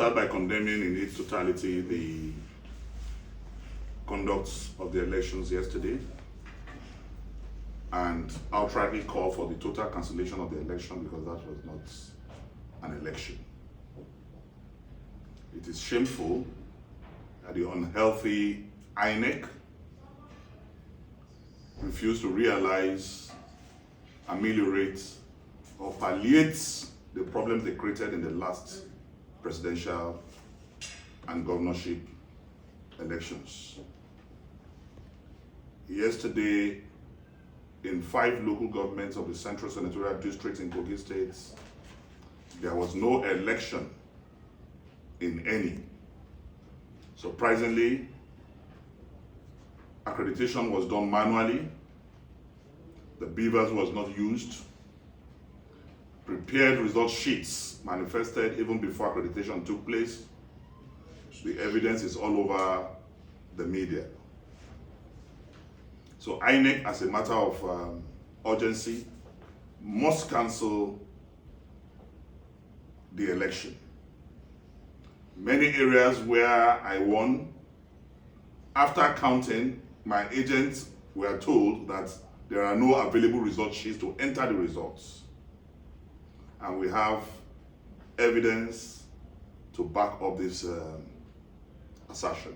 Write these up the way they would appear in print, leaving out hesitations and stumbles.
start by condemning in its totality the conduct of the elections yesterday and outrightly call for the total cancellation of the election because that was not an election. It is shameful that the unhealthy INEC refused to realize, ameliorate, or palliate the problems they created in the last presidential and governorship elections. Yesterday, in 5 local governments of the Central Senatorial District in Kogi State, there was no election in any. Surprisingly, accreditation was done manually. The beavers was not used. Prepared result sheets manifested even before accreditation took place. The evidence is all over the media. So INEC, as a matter of urgency, must cancel the election. Many areas where I won, after counting, my agents were told that there are no available result sheets to enter the results. And we have evidence to back up this assertion.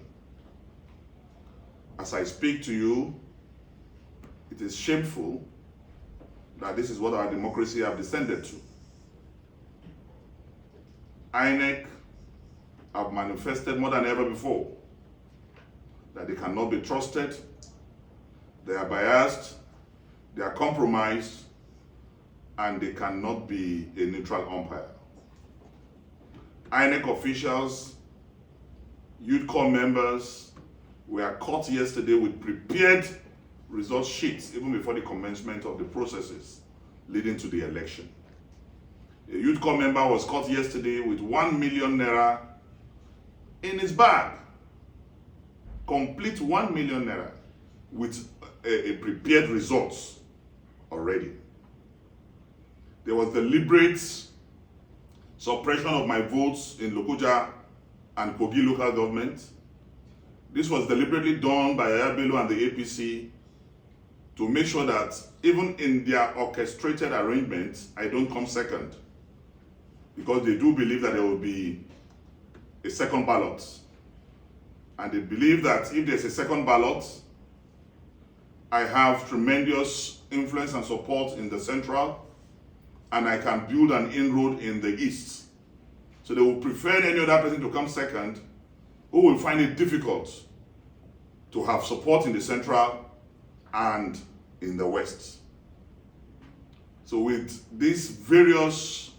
As I speak to you, it is shameful that this is what our democracy have descended to. INEC have manifested more than ever before that they cannot be trusted, they are biased, they are compromised, and they cannot be a neutral umpire. INEC officials, youth corps members were caught yesterday with prepared result sheets even before the commencement of the processes leading to the election. A youth corps member was caught yesterday with 1 million naira in his bag. Complete 1 million naira with a prepared results already. There was deliberate suppression of my votes in Lokoja and Kogi local government. This was deliberately done by Yahaya Bello and the APC to make sure that even in their orchestrated arrangements, I don't come second, because they do believe that there will be a second ballot. And they believe that if there's a second ballot, I have tremendous influence and support in the central, and I can build an inroad in the east. So they will prefer any other person to come second who will find it difficult to have support in the central and in the west. So with these various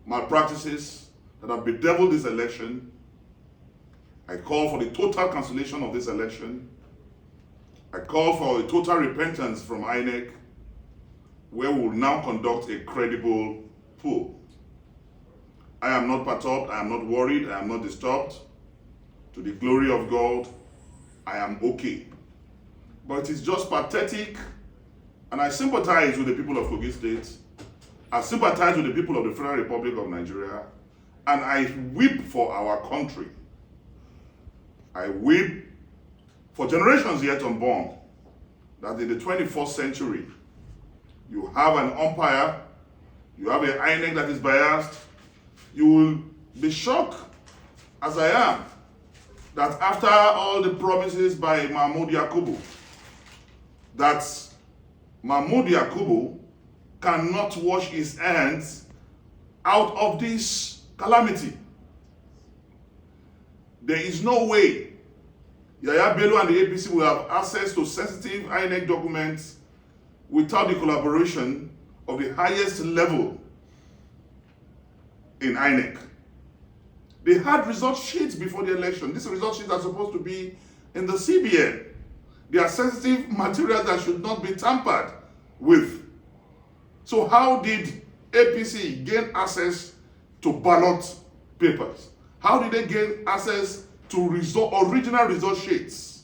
malpractices that have bedeviled this election, I call for the total cancellation of this election. I call for a total repentance from INEC, where we will now conduct a credible poll. I am not perturbed, I am not worried, I am not disturbed. To the glory of God, I am okay. But it is just pathetic, and I sympathize with the people of Kogi State. I sympathize with the people of the Federal Republic of Nigeria, and I weep for our country. I weep for generations yet unborn, that in the 21st century, you have an umpire, you have an INEC that is biased. You will be shocked, as I am, that after all the promises by Mahmoud Yakubu, that Mahmoud Yakubu cannot wash his hands out of this calamity. There is no way Yahaya Bello and the APC will have access to sensitive INEC documents without the collaboration of the highest level in INEC. They had result sheets before the election. These result sheets are supposed to be in the CBN. They are sensitive materials that should not be tampered with. So how did APC gain access to ballot papers? How did they gain access to original result sheets?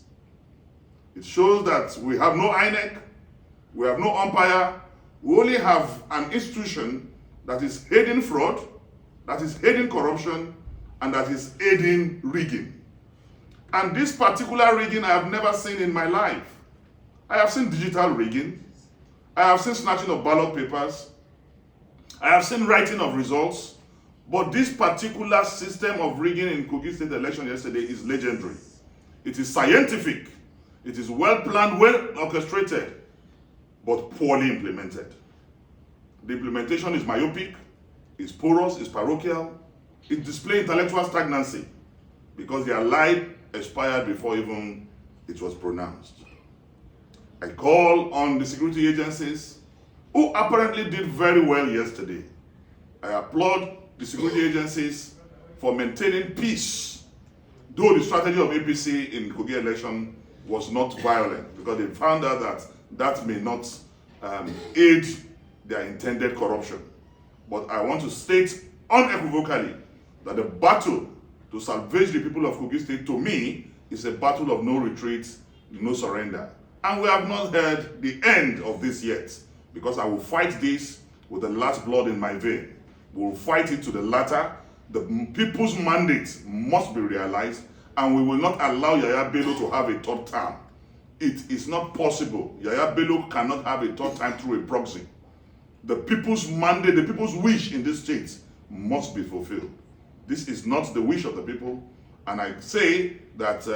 It shows that we have no INEC, we have no umpire, we only have an institution that is hiding fraud, that is hiding corruption, and that is aiding rigging. And this particular rigging I have never seen in my life. I have seen digital rigging. I have seen snatching of ballot papers. I have seen writing of results. But this particular system of rigging in Kogi State election yesterday is legendary. It is scientific. It is well planned, well orchestrated, but poorly implemented. The implementation is myopic, is porous, is parochial. It displays intellectual stagnancy because their lie expired before even it was pronounced. I call on the security agencies who apparently did very well yesterday. I applaud the security agencies for maintaining peace, though the strategy of APC in Kogi election was not violent, because they found out that that may not aid their intended corruption. But I want to state unequivocally that the battle to salvage the people of Kogi State, to me, is a battle of no retreat, no surrender. And we have not heard the end of this yet, because I will fight this with the last blood in my vein. We will fight it to the latter. The people's mandate must be realized, and we will not allow Yaya Bello to have a third term. It is not possible. Yaya Bello cannot have a third time through a proxy. The people's mandate, the people's wish in this state must be fulfilled. This is not the wish of the people, and I say that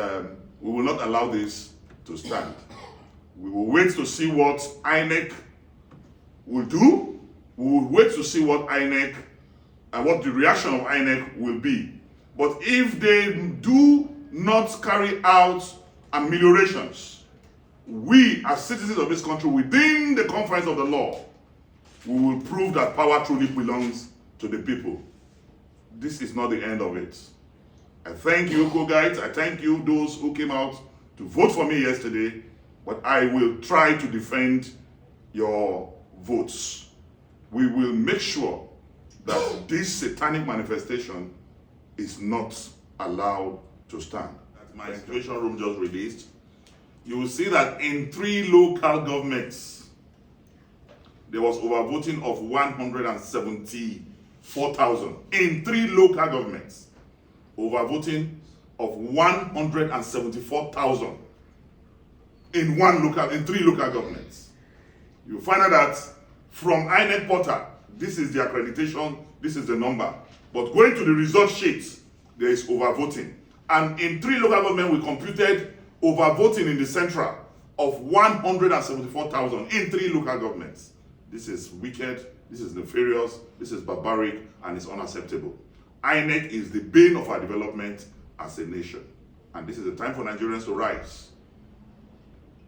we will not allow this to stand. We will wait to see what INEC will do. We will wait to see what INEC and what the reaction of INEC will be. But if they do not carry out ameliorations, we as citizens of this country, within the confines of the law, we will prove that power truly belongs to the people. This is not the end of it. I thank you, Kogites. I thank you, those who came out to vote for me yesterday, but I will try to defend your votes. We will make sure that this satanic manifestation is not allowed to stand. My situation room just released. You will see that in 3 local governments, there was overvoting of 174,000. In 3 local governments, overvoting of 174,000 in 3 local governments. You find out that from INEC portal, this is the accreditation, this is the number. But going to the result sheet, there is overvoting. And in 3 local governments, we computed overvoting in the central of 174,000 in 3 local governments. This is wicked, this is nefarious, this is barbaric, and it's unacceptable. INEC is the bane of our development as a nation. And this is the time for Nigerians to rise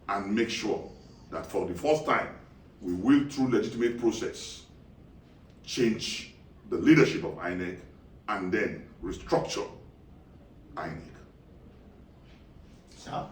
and make sure that for the first time, we will, through legitimate process, change the leadership of INEC and then restructure INEC. Sir?